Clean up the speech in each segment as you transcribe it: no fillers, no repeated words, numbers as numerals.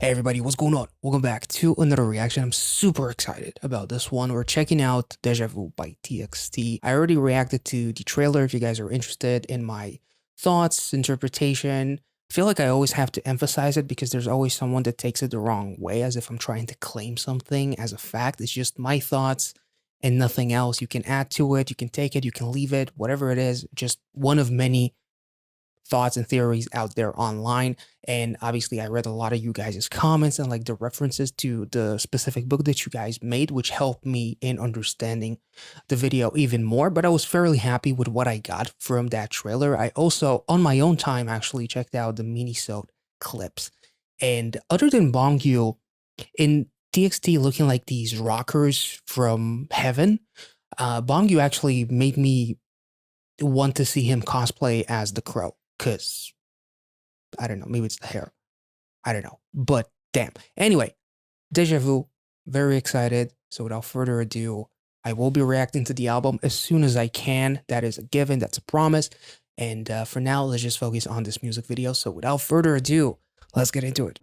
Hey everybody, what's going on? Welcome back to another reaction. I'm super excited about this one. We're checking out Deja Vu by TXT. I already reacted to the trailer if you guys are interested in my thoughts, interpretation. I feel like I always have to emphasize it because there's always someone that takes it the wrong way, as if I'm trying to claim something as a fact. It's just my thoughts and nothing else. You can add to it, you can take it, you can leave it, whatever it is, just one of many thoughts and theories out there online. And obviously I read a lot of you guys' comments and like the references to the specific book that you guys made, which helped me in understanding the video even more. But I was fairly happy with what I got from that trailer. I also on my own time actually checked out the mini-sode clips, and other than Bongyu in TXT looking like these rockers from heaven, Bongyu actually made me want to see him cosplay as the Crow. Because, I don't know, maybe it's the hair. I don't know. But damn. Anyway, Deja Vu, very excited. So without further ado, I will be reacting to the album as soon as I can. That is a given. That's a promise. And for now, let's just focus on this music video. So without further ado, let's get into it.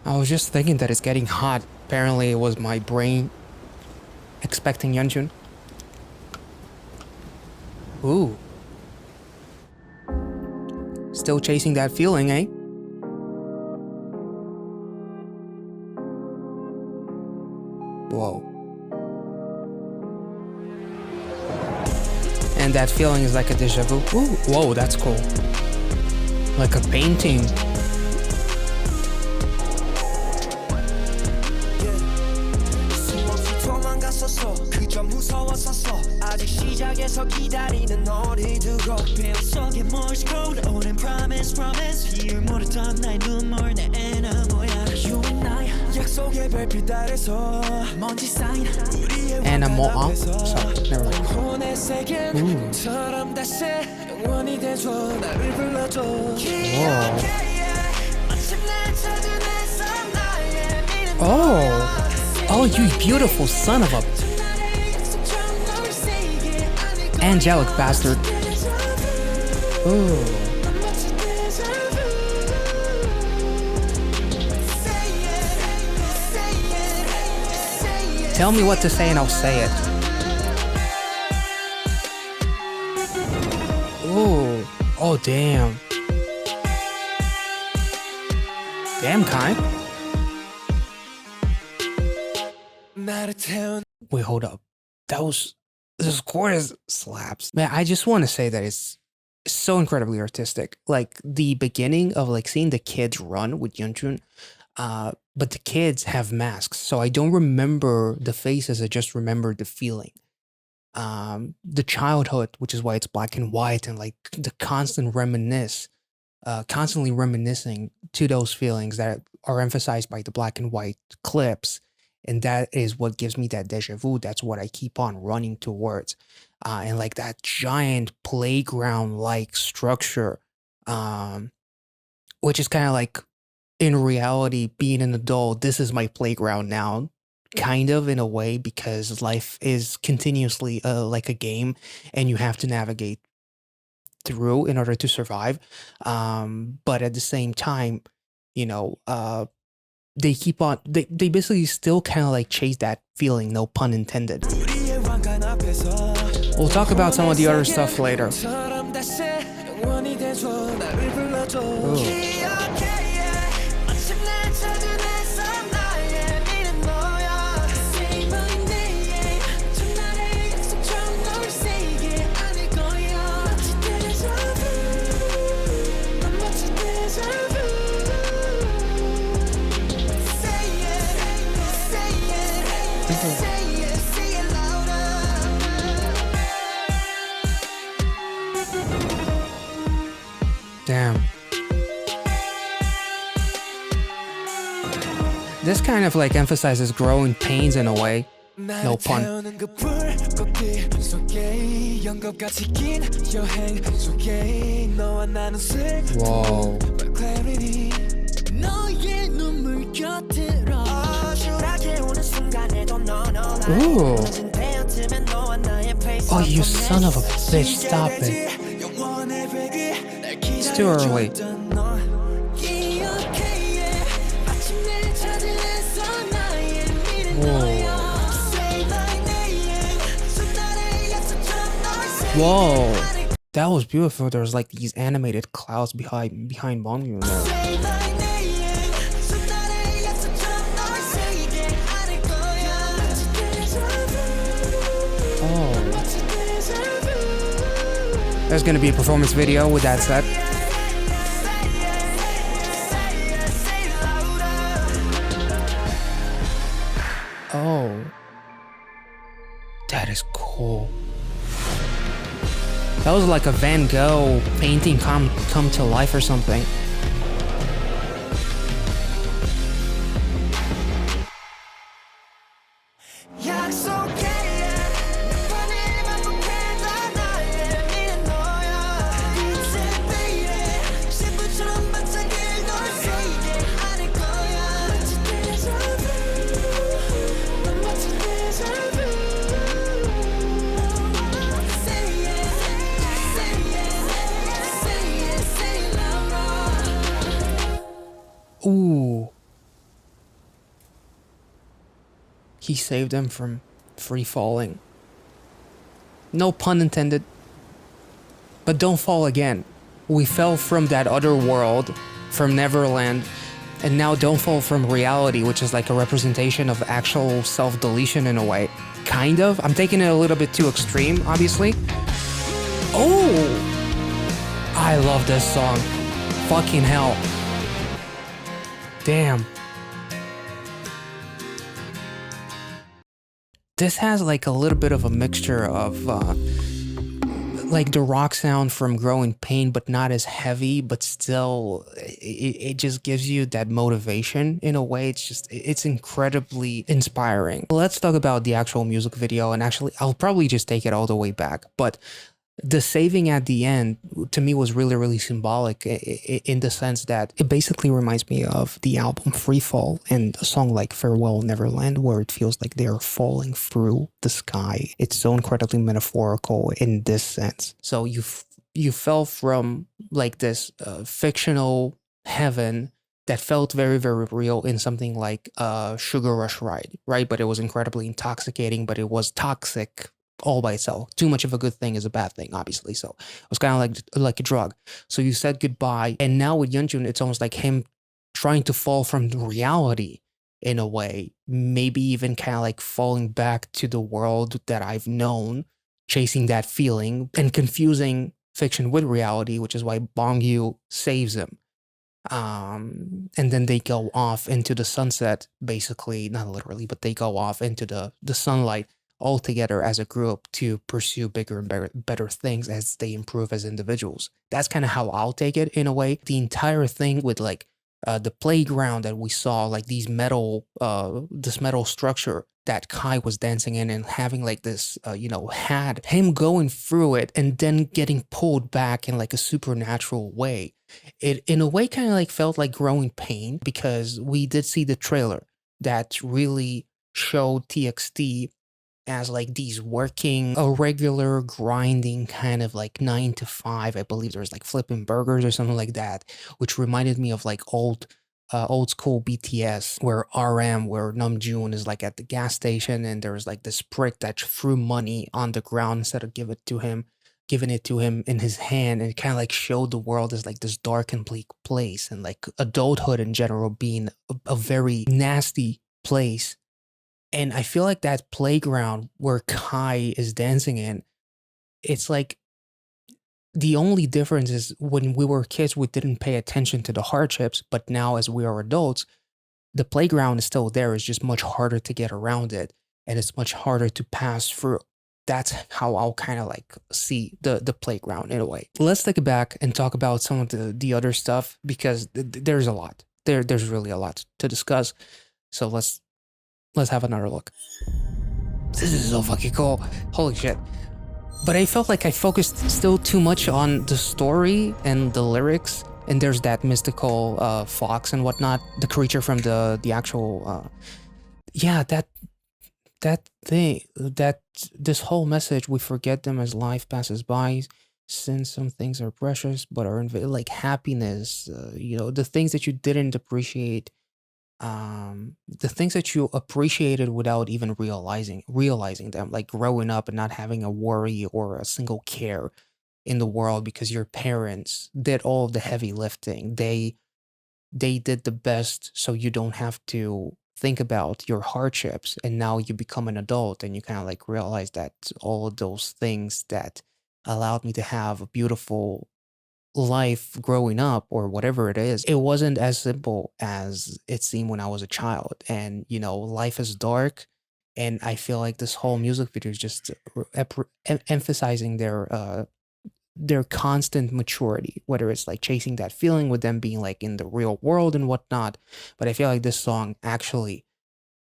I was just thinking that it's getting hot. Apparently it was my brain expecting Yeonjun. Ooh. Still chasing that feeling, eh? Whoa. And that feeling is like a deja vu. Ooh. Whoa, that's cool. Like a painting. And I'm more on. Sorry, never mind. Oh, oh, you beautiful son of a angelic bastard. Ooh. Tell me what to say and I'll say it. Ooh. Oh, damn. Damn, kind. Wait, hold up. This chorus slaps. Man, I just want to say that it's so incredibly artistic. Like the beginning of like seeing the kids run with Yeonjun, but the kids have masks, so I don't remember the faces. I just remember the feeling. The childhood, which is why it's black and white, and like the constantly reminiscing to those feelings that are emphasized by the black and white clips. And that is what gives me that deja vu. That's what I keep on running towards. And like that giant playground-like structure, which is kind of like, in reality, being an adult, this is my playground now, kind of in a way, because life is continuously like a game and you have to navigate through in order to survive. But at the same time, you know, they keep on, they basically still kind of like chase that feeling, no pun intended. We'll talk about some of the other stuff later. Ooh. Damn. This kind of like emphasizes growing pains in a way. No pun. Whoa. Ooh. Oh, you son of a bitch, stop it. It's too early. Whoa. That was beautiful. There's like these animated clouds behind Bongyu in there. Oh. There's gonna be a performance video with that set. Oh. That is cool. That was like a Van Gogh painting come to life or something. Ooh. He saved them from free falling. No pun intended. But don't fall again. We fell from that other world, from Neverland, and now don't fall from reality, which is like a representation of actual self-deletion in a way. Kind of. I'm taking it a little bit too extreme, obviously. Oh! I love this song. Fucking hell. Damn. This has like a little bit of a mixture of like the rock sound from Growing Pain, but not as heavy, but still it just gives you that motivation in a way. It's incredibly inspiring. Let's talk about the actual music video, and actually I'll probably just take it all the way back, but the saving at the end to me was really, really symbolic in the sense that it basically reminds me of the album Free Fall and a song like Farewell Neverland, where it feels like they're falling through the sky. It's so incredibly metaphorical in this sense. So you fell from like this fictional heaven that felt very, very real in something like Sugar Rush Ride, right? But it was incredibly intoxicating, but it was toxic all by itself. Too much of a good thing is a bad thing, obviously. So it was kind of like a drug. So you said goodbye, and now with Yeonjun, it's almost like him trying to fall from reality in a way, maybe even kind of like falling back to the world that I've known, chasing that feeling and confusing fiction with reality, which is why Bongyu saves him. And then they go off into the sunset, basically, not literally, but they go off into the sunlight all together as a group to pursue bigger and better things as they improve as individuals. That's kind of how I'll take it in a way. The entire thing with like the playground that we saw, like this metal structure that Kai was dancing in and having like this, had him going through it and then getting pulled back in like a supernatural way. It in a way kind of like felt like Growing Pain, because we did see the trailer that really showed TXT as like these working a regular grinding kind of like 9 to 5. I believe there was like flipping burgers or something like that, which reminded me of like old school BTS, where Namjoon is like at the gas station and there's like this prick that threw money on the ground instead of giving it to him in his hand, and it kind of like showed the world as like this dark and bleak place, and like adulthood in general being a very nasty place. And I feel like that playground where Kai is dancing in, it's like the only difference is when we were kids, we didn't pay attention to the hardships. But now as we are adults, the playground is still there. It's just much harder to get around it, and it's much harder to pass through. That's how I'll kind of like see the playground in a way. Let's take it back and talk about some of the other stuff, because there's a lot. There's really a lot to discuss. So let's have another look. This is so fucking cool. Holy shit. But I felt like I focused still too much on the story and the lyrics. And there's that mystical fox and whatnot, the creature from the actual yeah, that thing, that this whole message, we forget them as life passes by, since some things are precious but are like happiness, the things that you didn't appreciate, the things that you appreciated without even realizing them, like growing up and not having a worry or a single care in the world because your parents did all of the heavy lifting. They did the best so you don't have to think about your hardships, and now you become an adult and you kind of like realize that all of those things that allowed me to have a beautiful life growing up or whatever it is, it wasn't as simple as it seemed when I was a child. And life is dark, and I feel like this whole music video is just emphasizing their constant maturity, whether it's like chasing that feeling with them being like in the real world and whatnot. But I feel like this song actually,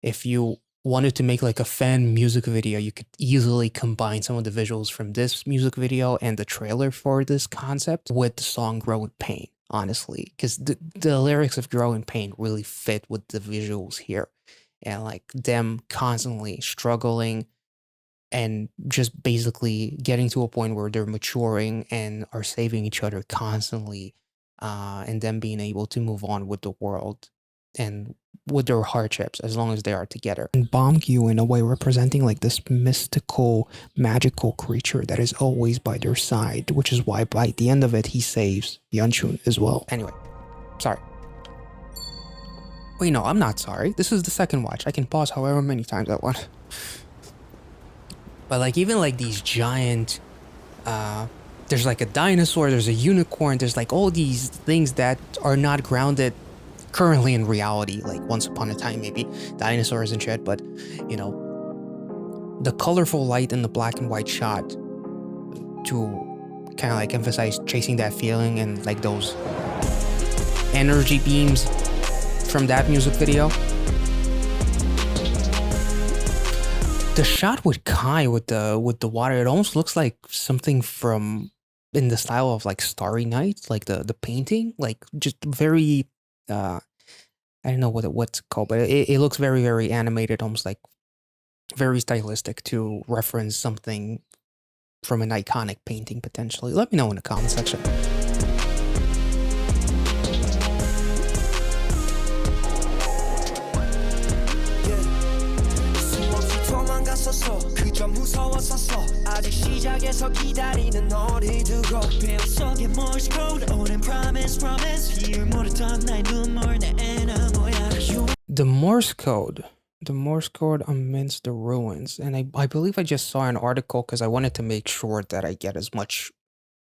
if you wanted to make like a fan music video, you could easily combine some of the visuals from this music video and the trailer for this concept with the song Grow in Pain, honestly, because the lyrics of Grow in Pain really fit with the visuals here, and like them constantly struggling and just basically getting to a point where they're maturing and are saving each other constantly, and then being able to move on with the world and with their hardships as long as they are together. And Bamgyu, in a way, representing like this mystical, magical creature that is always by their side, which is why by the end of it, he saves Yeonchun as well. Anyway, sorry. Wait, no, I'm not sorry. This is the second watch. I can pause however many times I want. But like even like these giant, there's like a dinosaur, there's a unicorn, there's like all these things that are not grounded currently in reality, like once upon a time maybe, dinosaurs and shit. But the colorful light and the black and white shot to kind of like emphasize chasing that feeling, and like those energy beams from that music video. The shot with Kai with the water, it almost looks like something from in the style of like Starry Night, like the painting, like just very I don't know what's it called, but it looks very, very animated, almost like very stylistic to reference something from an iconic painting potentially. Let me know in the comment section. 그저 무서웠었어. 아직 시작에서 기다리는 너를 두고 뱀 속에 Morse code 오랜 promise 비율 모르던 나의 눈물 내 애나 뭐야. The Morse code amidst the ruins. And I believe I just saw an article because I wanted to make sure that I get as much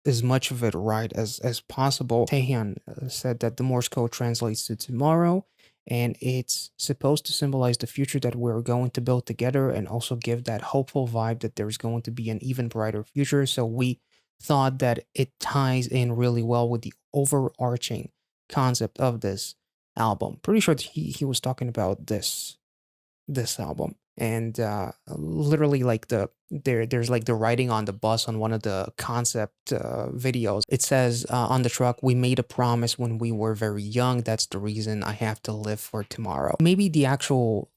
of it right as possible. Taehyun said that the Morse code translates to tomorrow, and it's supposed to symbolize the future that we're going to build together, and also give that hopeful vibe that there's going to be an even brighter future. So we thought that it ties in really well with the overarching concept of this album. Pretty sure that he was talking about this album. And literally like there's like the writing on the bus on one of the concept videos. It says on the truck, we made a promise when we were very young. That's the reason I have to live for tomorrow. Maybe the actual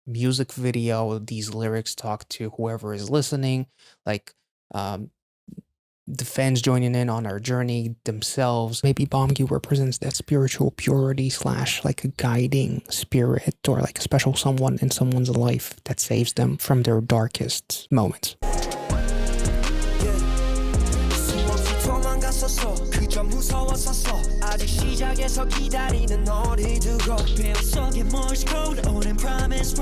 music video, these lyrics talk to whoever is listening, like the fans joining in on our journey themselves. Maybe Bamgyu represents that spiritual purity / like a guiding spirit, or like a special someone in someone's life that saves them from their darkest moments. 아직 시작에서 기다리는 너를 두고 뱀 속에 Morse code 오랜 promise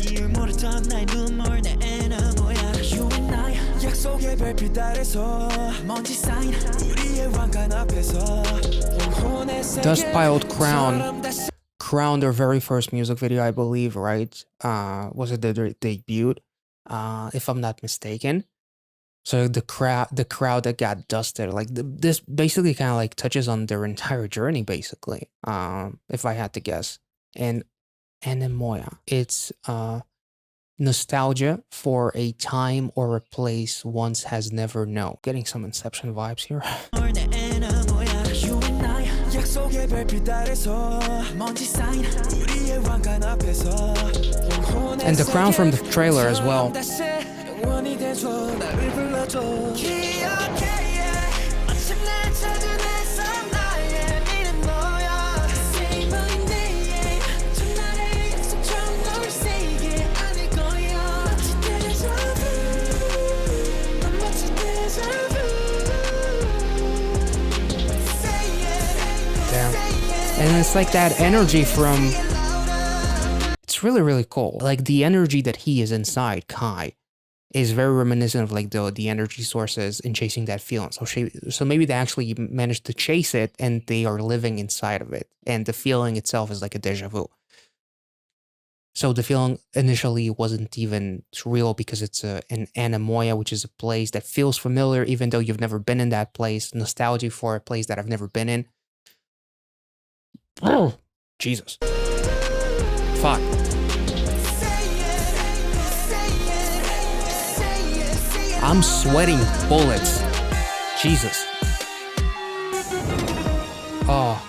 비율 모르던 나의 눈물 내 애나 뭐야. You and I 약속의 별빛 아래서 먼지 쌓인 우리의 왕관 앞에서 Dustpiled crowned their very first music video, I believe, right? Was it their debut? If I'm not mistaken. So the crowd that got dusted, like this basically kind of like touches on their entire journey, basically, if I had to guess. And then Moya, it's Nostalgia for a time or a place once has never known. Getting some Inception vibes here. And the crown from the trailer as well. And it's like that energy from... It's really, really cool. Like the energy that he is inside, Kai, is very reminiscent of like the energy sources in chasing that feeling. So maybe they actually managed to chase it and they are living inside of it. And the feeling itself is like a deja vu. So the feeling initially wasn't even real because it's an anemoia, which is a place that feels familiar even though you've never been in that place. Nostalgia for a place that I've never been in. Oh, Jesus. Fuck. I'm sweating bullets. Jesus. Oh.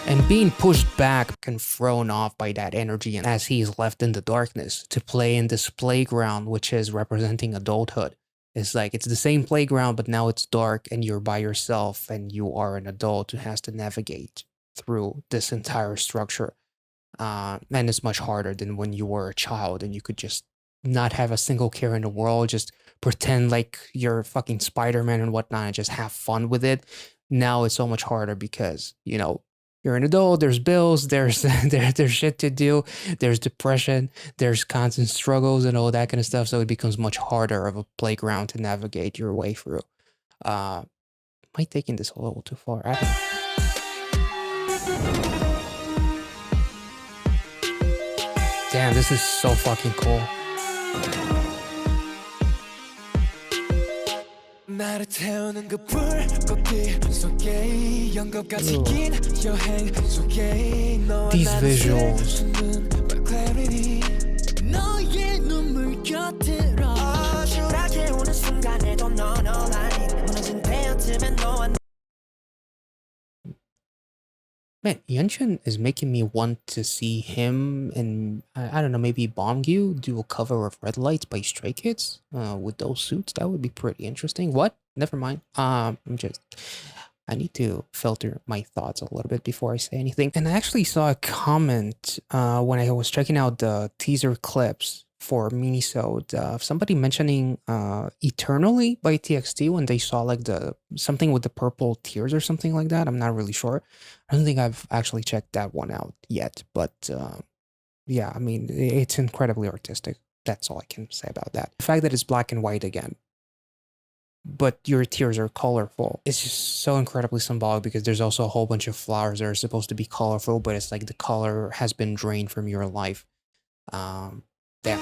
And being pushed back and thrown off by that energy, and as he is left in the darkness to play in this playground, which is representing adulthood. It's like, it's the same playground, but now it's dark and you're by yourself and you are an adult who has to navigate through this entire structure. And it's much harder than when you were a child and you could just not have a single care in the world, just pretend like you're fucking Spider-Man and whatnot and just have fun with it. Now it's so much harder because, you know, you're an adult, there's bills, there's shit to do, there's depression, there's constant struggles and all that kind of stuff. So it becomes much harder of a playground to navigate your way through. Am I taking this a little too far? Damn, this is so fucking cool. These visuals. Man, Yunchun is making me want to see him and, I don't know, maybe Bongyu do a cover of Red Lights by Stray Kids with those suits. That would be pretty interesting. What? Never mind. I need to filter my thoughts a little bit before I say anything. And I actually saw a comment when I was checking out the teaser clips for Minisode of somebody mentioning Eternally by TXT when they saw like something with the purple tears or something like that. I'm not really sure. I don't think I've actually checked that one out yet, but yeah, I mean, it's incredibly artistic. That's all I can say about that. The fact that it's black and white again, but your tears are colorful. It's just so incredibly symbolic because there's also a whole bunch of flowers that are supposed to be colorful, but it's like the color has been drained from your life. Damn.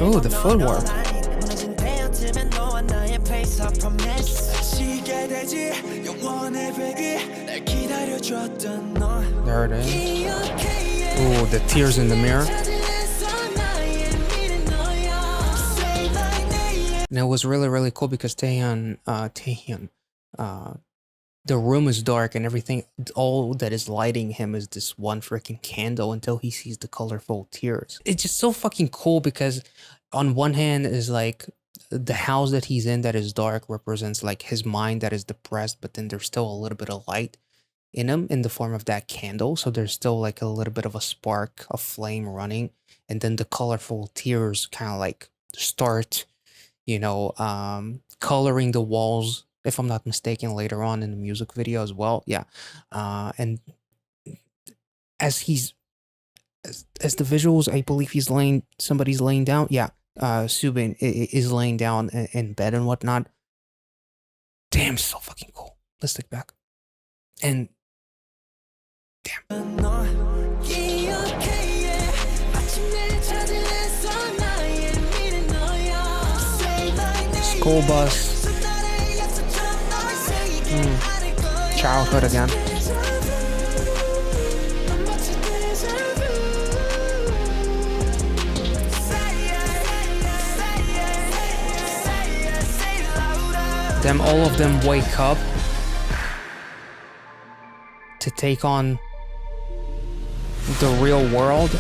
Oh, the footwork. There it is. Oh, the tears in the mirror. And it was really, really cool because Taehyun, the room is dark and everything, all that is lighting him is this one freaking candle until he sees the colorful tears. It's just so fucking cool because on one hand is like the house that he's in that is dark represents like his mind that is depressed, but then there's still a little bit of light in him in the form of that candle. So there's still like a little bit of a spark, a flame running. And then the colorful tears kind of like start, you know, coloring the walls, if I'm not mistaken, later on in the music video as well. Yeah. And as as the visuals, I believe somebody's laying down. Yeah. Subin is laying down in bed and whatnot. Damn, so fucking cool. Let's stick back. And School bus. Childhood again. Them, all of them wake up to take on the real world.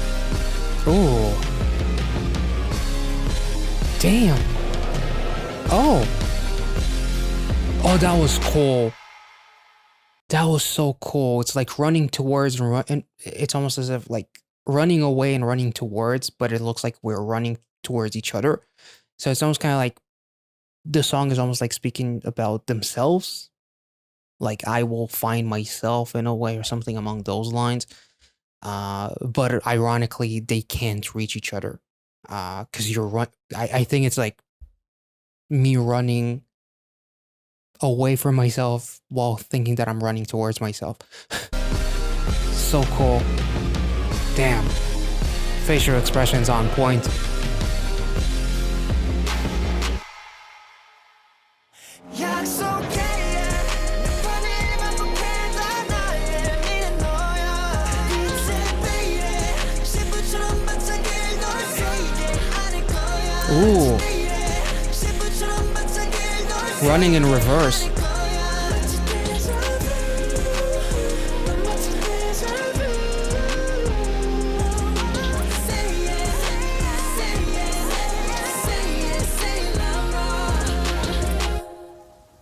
Ooh. Damn. Oh. Oh, that was cool. That was so cool. It's like running towards and it's almost as if like running away and running towards, but it looks like we're running towards each other. So it's almost kind of like the song is almost like speaking about themselves. Like I will find myself in a way or something among those lines. But ironically, they can't reach each other. Because I think it's like me running away from myself while thinking that I'm running towards myself. So cool. Damn. Facial expressions on point. Ooh. Running in reverse.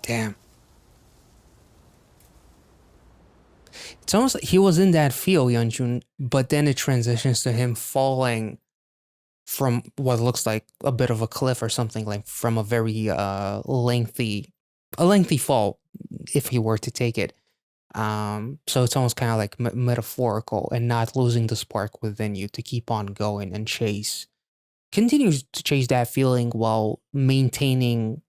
Damn. It's almost like he was in that feel, Yeonjun, but then it transitions to him falling from what looks like a bit of a cliff or something, like from a very lengthy fall, if he were to take it. So it's almost kind of like metaphorical, and not losing the spark within you to keep on going and continues to chase that feeling while maintaining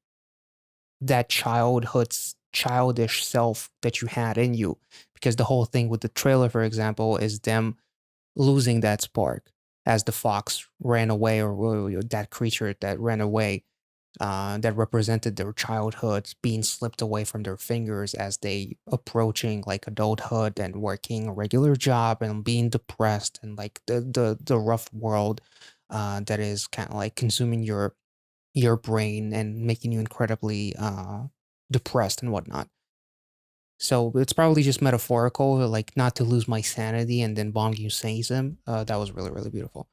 that childish self that you had in you. Because the whole thing with the trailer, for example, is them losing that spark as the fox ran away, or that creature that ran away, that represented their childhoods being slipped away from their fingers as they approaching like adulthood and working a regular job and being depressed, and like the rough world that is kind of like consuming your brain and making you incredibly depressed and whatnot. So it's probably just metaphorical, like not to lose my sanity, and then Bong Yu says him. That was really, really beautiful.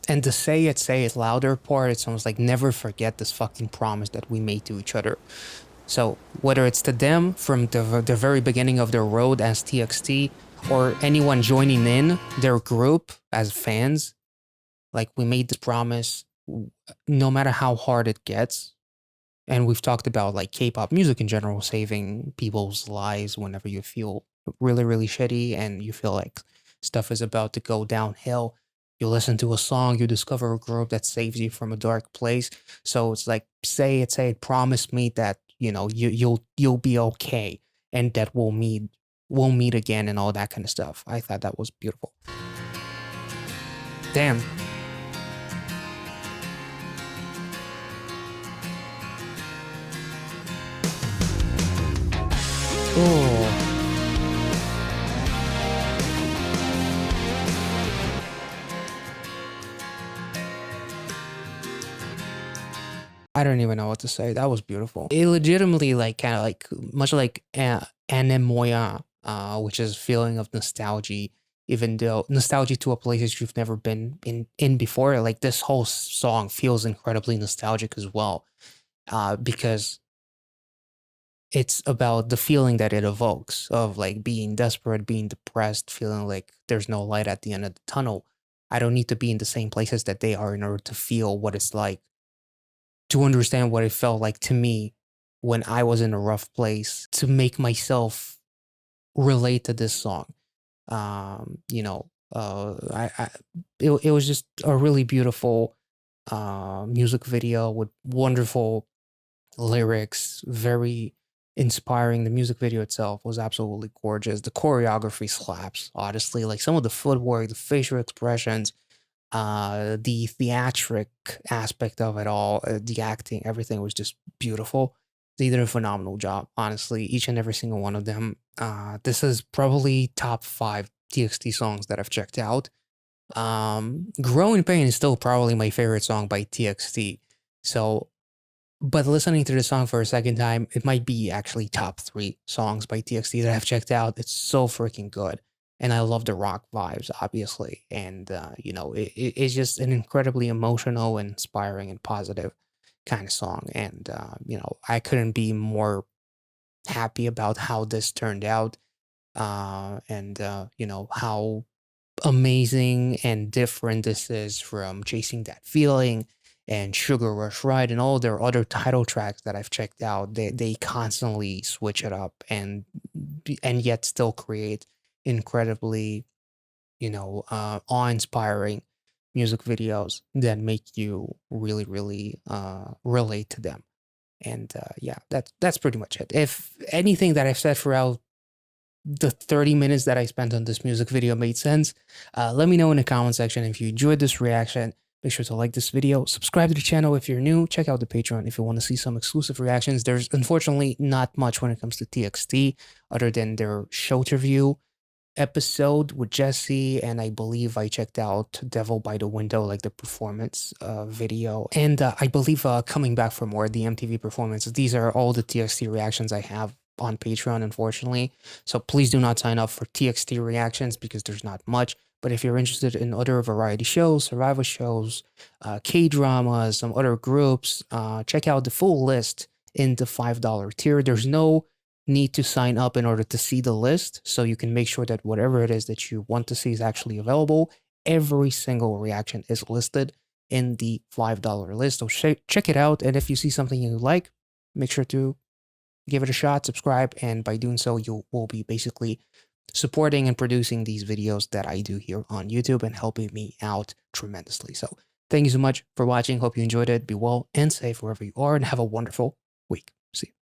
And the say it louder part, it's almost like never forget this fucking promise that we made to each other. So whether it's to them from the very beginning of their road as TXT, or anyone joining in their group as fans, like we made this promise, no matter how hard it gets. And we've talked about like K-pop music in general saving people's lives whenever you feel really, really shitty and you feel like stuff is about to go downhill. You listen to a song, you discover a group that saves you from a dark place. So it's like, say it, promise me that, you know, you'll be okay, and that we'll meet again, and all that kind of stuff. I thought that was beautiful. Damn. Oh. I don't even know what to say. That was beautiful. It legitimately like kind of like much like anemoya, which is feeling of nostalgia, even though nostalgia to a place that you've never been in before. Like this whole song feels incredibly nostalgic as well, because it's about the feeling that it evokes of like being desperate, being depressed, feeling like there's no light at the end of the tunnel. I don't need to be in the same places that they are in order to feel what it's like, to understand what it felt like to me when I was in a rough place, to make myself relate to this song. You know, it was just a really beautiful music video with wonderful lyrics, very inspiring. The music video itself was absolutely gorgeous. The choreography slaps, honestly. Like some of the footwork, the facial expressions, the theatric aspect of it all, the acting, everything was just beautiful. They did a phenomenal job, honestly, each and every single one of them. This is probably top 5 TXT songs that I've checked out. Growing Pain is still probably my favorite song by TXT. So, but listening to the song for a second time, it might be actually top 3 songs by TXT that I've checked out. It's so freaking good. And I love the rock vibes, obviously. And, it's just an incredibly emotional and inspiring and positive kind of song. And, I couldn't be more happy about how this turned out. How amazing and different this is from Chasing That Feeling and Sugar Rush Ride and all their other title tracks that I've checked out. They constantly switch it up and yet still create incredibly, awe-inspiring music videos that make you really, really relate to them. And yeah, that's pretty much it. If anything that I've said throughout the 30 minutes that I spent on this music video made sense, let me know in the comment section. If you enjoyed this reaction, make sure to like this video, subscribe to the channel if you're new, check out the Patreon if you want to see some exclusive reactions. There's unfortunately not much when it comes to TXT other than their show review episode with Jesse, and I believe I checked out Devil by the Window, like the performance video, and I believe coming back for more, the MTV performance. These are all the TXT reactions I have on Patreon, unfortunately, so please do not sign up for TXT reactions because there's not much. But if you're interested in other variety shows, survival shows, K-dramas, some other groups, check out the full list in the $5 tier. There's no need to sign up in order to see the list, so you can make sure that whatever it is that you want to see is actually available. Every single reaction is listed in the $5 list, so check it out. And if you see something you like, make sure to give it a shot, subscribe, and by doing so, you will be basically supporting and producing these videos that I do here on YouTube and helping me out tremendously. So thank you so much for watching. Hope you enjoyed it. Be well and safe wherever you are, and have a wonderful week.